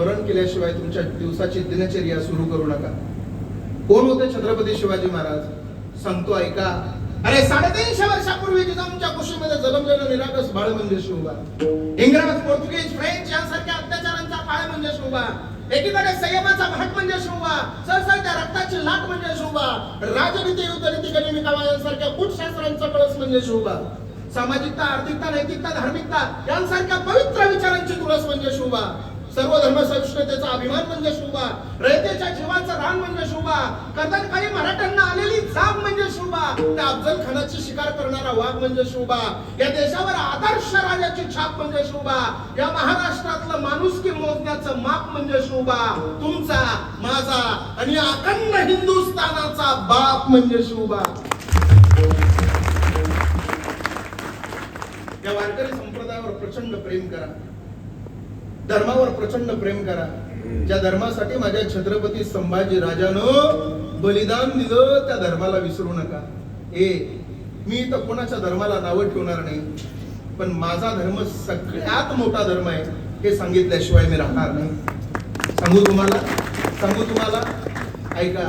स्मरण केल्याशिवाय तुमच्या दिवसाची दिनचर्या सुरू करू नका. कोण होते छत्रपती शिवाजी महाराज? सांगतो ऐका. अरे 350 वर्षापूर्वी जिजाऊंच्या कुशीमध्ये जन्मलेलं निरागस बाळ म्हणजे शिवबा. इंग्रज, पोर्तुगीज, फ्रेंच यांसारख्या अत्याचारांचा काळ म्हणजे शिवबा. एकीकडे संयमाचा भाट म्हणजे शिवबा, सरसरत्या रक्ताची लाट म्हणजे शिवबा, राजनीती, युद्धनीती, गनिमी कावा यांसारख्या कूटशास्त्रांचा कळस म्हणजे शिवबा, सामाजिकता, आर्थिकता, नैतिकता, धार्मिकता यांसारख्या पवित्र विचारांची तुळस म्हणजे शिवबा, सर्व धर्म सहिष्णुतेचा अभिमान म्हणजे शिवबा, रयतेच्या जीवाचं रान म्हणजे शिवबा, कर्दनकाळी मराठ्यांना आलेली जाग म्हणजे शिवबा, त्या अफजल खानाची शिकार करणारा वाघ म्हणजे शिवबा, या देशावर आदर्श राजाची छाप म्हणजे शिवबा, या महाराष्ट्रातलं माणुसकी मोजण्याचं माप म्हणजे शिवबा, तुमचा, माझा आणि अखंड हिंदुस्थानाचा बाप म्हणजे शिवबा. या वारकरी संप्रदायावर प्रचंड प्रेम करा, धर्मावर प्रचंड प्रेम करा. ज्या धर्मासाठी माझ्या छत्रपती संभाजी राजानं बलिदान दिलं त्या धर्माला विसरू नका. मी तर कोणाच्या धर्माला नावं ठेवणार नाही, पण माझा धर्म सगळ्यात मोठा धर्म आहे हे सांगितल्याशिवाय मी राहणार नाही. सांगू तुम्हाला ऐका.